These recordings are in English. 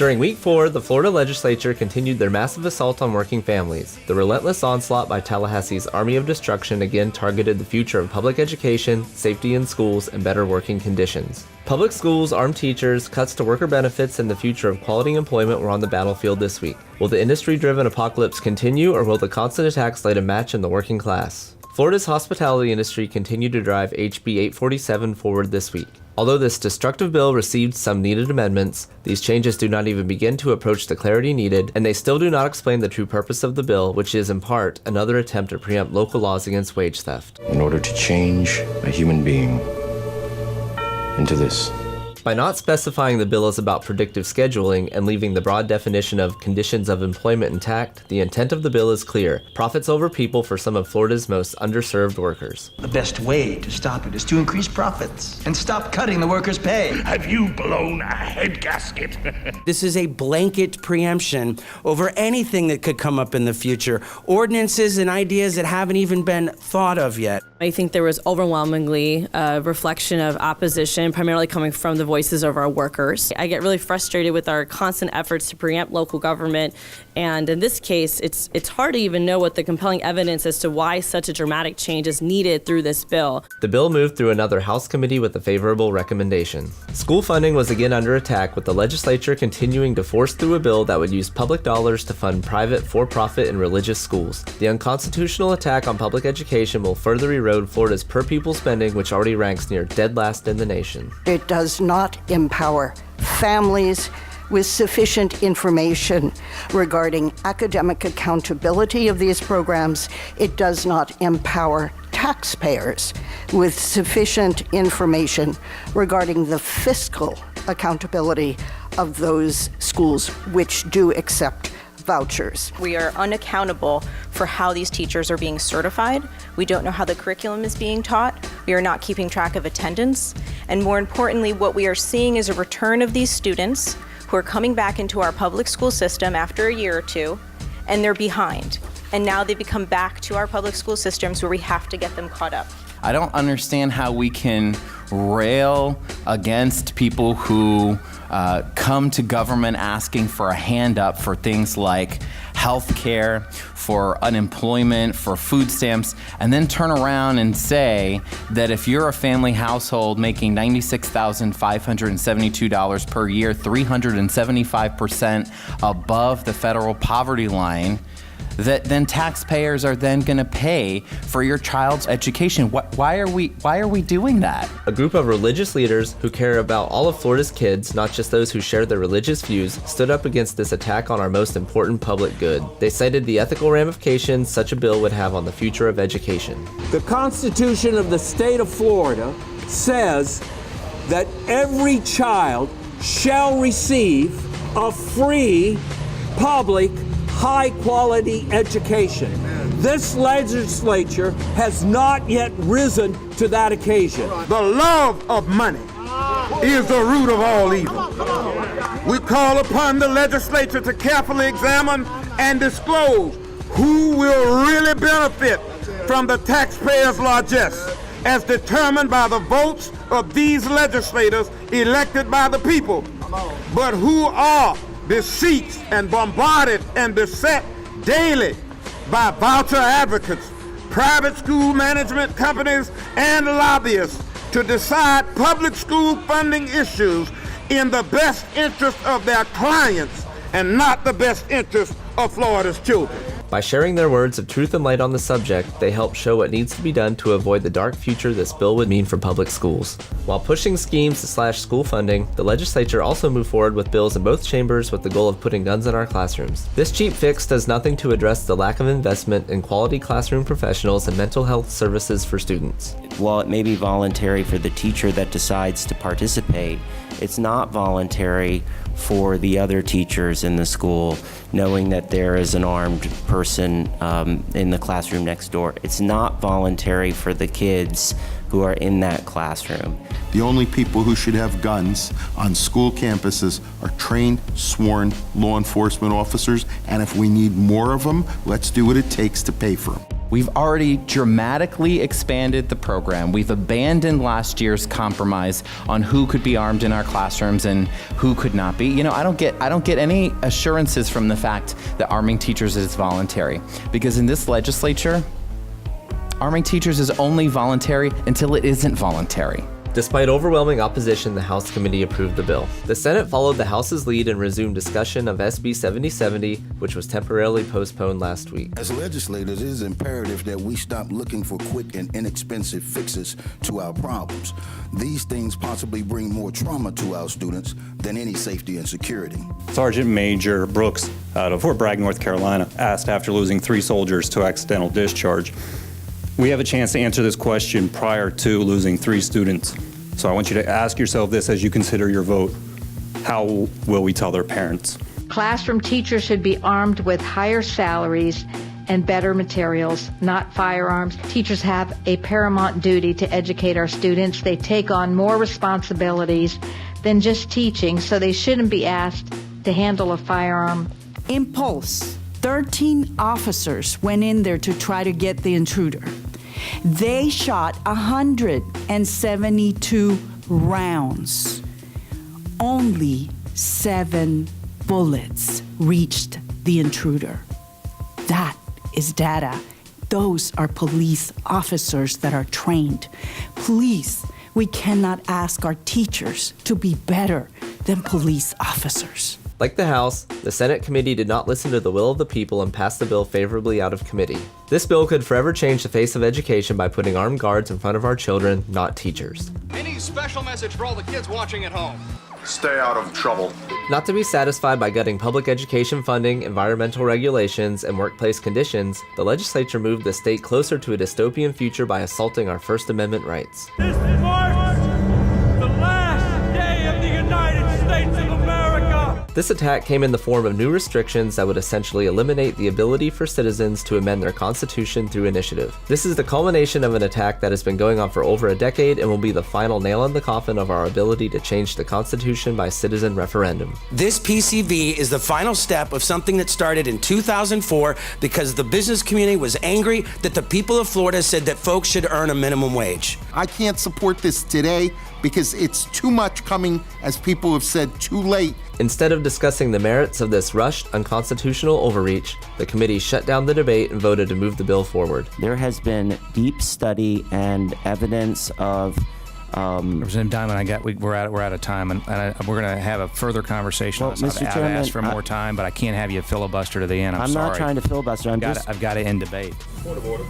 During week 4, the Florida legislature continued their massive assault on working families. The relentless onslaught by Tallahassee's Army of Destruction again targeted the future of public education, safety in schools, and better working conditions. Public schools, armed teachers, cuts to worker benefits, and the future of quality employment were on the battlefield this week. Will the industry-driven apocalypse continue, or will the constant attacks light a match in the working class? Florida's hospitality industry continued to drive HB 847 forward this week. Although this destructive bill received some needed amendments, these changes do not even begin to approach the clarity needed, and they still do not explain the true purpose of the bill, which is in part another attempt to preempt local laws against wage theft. In order to change a human being into this. By not specifying the bill is about predictive scheduling and leaving the broad definition of conditions of employment intact, the intent of the bill is clear: profits over people for some of Florida's most underserved workers. The best way to stop it is to increase profits and stop cutting the workers' pay. Have you blown a head gasket? This is a blanket preemption over anything that could come up in the future, ordinances and ideas that haven't even been thought of yet. I think there was overwhelmingly a reflection of opposition, primarily coming from the voices of our workers. I get really frustrated with our constant efforts to preempt local government, and in this case, it's hard to even know what the compelling evidence as to why such a dramatic change is needed through this bill. The bill moved through another House committee with a favorable recommendation. School funding was again under attack, with the legislature continuing to force through a bill that would use public dollars to fund private, for-profit, and religious schools. The unconstitutional attack on public education will further erode Florida's per-pupil spending, which already ranks near dead last in the nation. It does not empower families with sufficient information regarding academic accountability of these programs. It does not empower taxpayers with sufficient information regarding the fiscal accountability of those schools which do accept vouchers. We are unaccountable for how these teachers are being certified. We don't know how the curriculum is being taught. We are not keeping track of attendance. And more importantly, what we are seeing is a return of these students who are coming back into our public school system after a year or two, and they're behind. And now they become back to our public school systems where we have to get them caught up. I don't understand how we can rail against people who come to government asking for a hand up for things like health care, for unemployment, for food stamps, and then turn around and say that if you're a family household making $96,572 per year, 375% above the federal poverty line, that then taxpayers are then going to pay for your child's education. Why are we doing that? A group of religious leaders who care about all of Florida's kids, not just those who share their religious views, stood up against this attack on our most important public good. They cited the ethical ramifications such a bill would have on the future of education. The Constitution of the state of Florida says that every child shall receive a free, public, high-quality education. This legislature has not yet risen to that occasion. The love of money is the root of all evil. We call upon the legislature to carefully examine and disclose who will really benefit from the taxpayers' largesse, as determined by the votes of these legislators elected by the people, but who are besieged and bombarded and beset daily by voucher advocates, private school management companies, and lobbyists to decide public school funding issues in the best interest of their clients and not the best interest of Florida's children. By sharing their words of truth and light on the subject, they help show what needs to be done to avoid the dark future this bill would mean for public schools. While pushing schemes to slash school funding, the legislature also moved forward with bills in both chambers with the goal of putting guns in our classrooms. This cheap fix does nothing to address the lack of investment in quality classroom professionals and mental health services for students. While it may be voluntary for the teacher that decides to participate, it's not voluntary for the other teachers in the school, knowing that there is an armed person in the classroom next door. It's not voluntary for the kids who are in that classroom. The only people who should have guns on school campuses are trained, sworn law enforcement officers, and if we need more of them, let's do what it takes to pay for them. We've already dramatically expanded the program. We've abandoned last year's compromise on who could be armed in our classrooms and who could not be. You know, I don't get any assurances from the fact that arming teachers is voluntary, because in this legislature, arming teachers is only voluntary until it isn't voluntary. Despite overwhelming opposition, the House committee approved the bill. The Senate followed the House's lead and resumed discussion of SB 7070, which was temporarily postponed last week. As legislators, it is imperative that we stop looking for quick and inexpensive fixes to our problems. These things possibly bring more trauma to our students than any safety and security. Sergeant Major Brooks out of Fort Bragg, North Carolina, asked after losing 3 soldiers to accidental discharge. We have a chance to answer this question prior to losing 3 students. So I want you to ask yourself this as you consider your vote. How will we tell their parents? Classroom teachers should be armed with higher salaries and better materials, not firearms. Teachers have a paramount duty to educate our students. They take on more responsibilities than just teaching, so they shouldn't be asked to handle a firearm. Impulse. 13 officers went in there to try to get the intruder. They shot 172 rounds. Only 7 bullets reached the intruder. That is data. Those are police officers that are trained. Please, we cannot ask our teachers to be better than police officers. Like the House, the Senate committee did not listen to the will of the people and passed the bill favorably out of committee. This bill could forever change the face of education by putting armed guards in front of our children, not teachers. Any special message for all the kids watching at home? Stay out of trouble. Not to be satisfied by gutting public education funding, environmental regulations, and workplace conditions, the legislature moved the state closer to a dystopian future by assaulting our First Amendment rights. This marks the last day of the United States of America. This attack came in the form of new restrictions that would essentially eliminate the ability for citizens to amend their constitution through initiative. This is the culmination of an attack that has been going on for over a decade and will be the final nail in the coffin of our ability to change the constitution by citizen referendum. This PCV is the final step of something that started in 2004 because the business community was angry that the people of Florida said that folks should earn a minimum wage. I can't support this today because it's too much coming, as people have said, too late. Instead of discussing the merits of this rushed, unconstitutional overreach, the committee shut down the debate and voted to move the bill forward. There has been deep study and evidence of Representative Diamond, we're out of time, and we're going to have a further conversation. Well, Mr. I've Chairman, asked for more time, but I can't have you filibuster to the end. I'm sorry. not trying to filibuster. I've got to end debate. Point of order.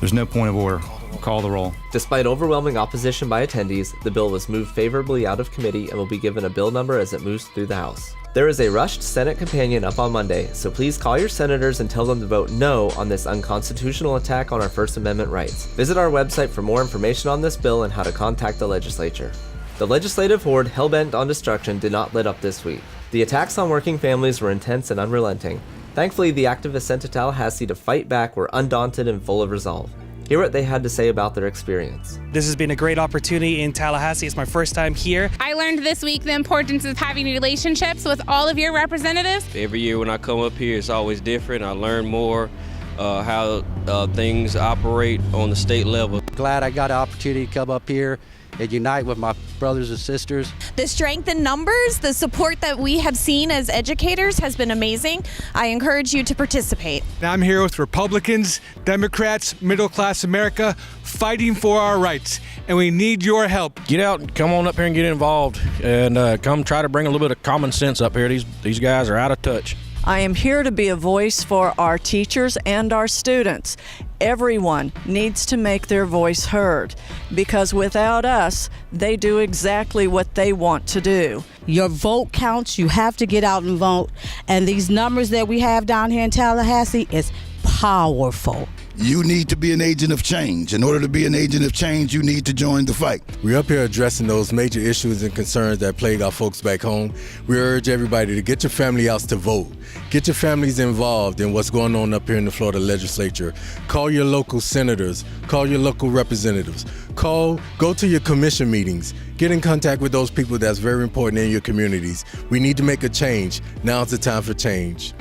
There's no point of order. Call the roll. Despite overwhelming opposition by attendees, the bill was moved favorably out of committee and will be given a bill number as it moves through the House. There is a rushed Senate companion up on Monday, so please call your senators and tell them to vote no on this unconstitutional attack on our First Amendment rights. Visit our website for more information on this bill and how to contact the legislature. The legislative horde hell-bent on destruction did not let up this week. The attacks on working families were intense and unrelenting. Thankfully, the activists sent to Tallahassee to fight back were undaunted and full of resolve. Hear what they had to say about their experience. This has been a great opportunity in Tallahassee. It's my first time here. I learned this week the importance of having relationships with all of your representatives. Every year when I come up here, it's always different. I learn more how things operate on the state level. Glad I got an opportunity to come up here and unite with my brothers and sisters. The strength in numbers, the support that we have seen as educators has been amazing. I encourage you to participate. I'm here with Republicans, Democrats, middle-class America, fighting for our rights, and we need your help. Get out and come on up here and get involved, and come try to bring a little bit of common sense up here. These guys are out of touch. I am here to be a voice for our teachers and our students. Everyone needs to make their voice heard, because without us, they do exactly what they want to do. Your vote counts. You have to get out and vote. And these numbers that we have down here in Tallahassee is powerful. You need to be an agent of change. In order to be an agent of change, you need to join the fight. We're up here addressing those major issues and concerns that plague our folks back home. We urge everybody to get your family out to vote. Get your families involved in what's going on up here in the Florida legislature. Call your local senators. Call your local representatives. Go to your commission meetings. Get in contact with those people that's very important in your communities. We need to make a change. Now's the time for change.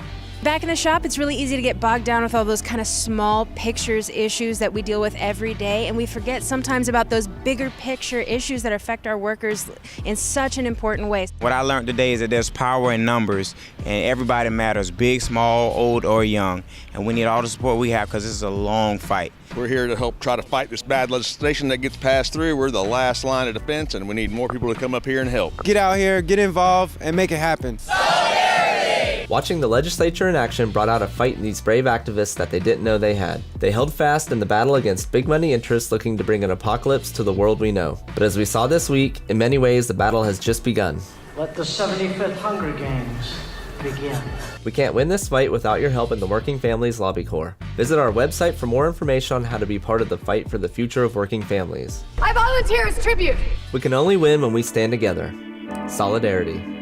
Back in the shop, it's really easy to get bogged down with all those kind of small pictures issues that we deal with every day, and we forget sometimes about those bigger picture issues that affect our workers in such an important way. What I learned today is that there's power in numbers, and everybody matters, big, small, old, or young, and we need all the support we have because this is a long fight. We're here to help try to fight this bad legislation that gets passed through. We're the last line of defense, and we need more people to come up here and help. Get out here, get involved, and make it happen. Watching the legislature in action brought out a fight in these brave activists that they didn't know they had. They held fast in the battle against big money interests looking to bring an apocalypse to the world we know. But as we saw this week, in many ways the battle has just begun. Let the 75th Hunger Games begin. We can't win this fight without your help in the Working Families Lobby Corps. Visit our website for more information on how to be part of the fight for the future of working families. I volunteer as tribute. We can only win when we stand together. Solidarity.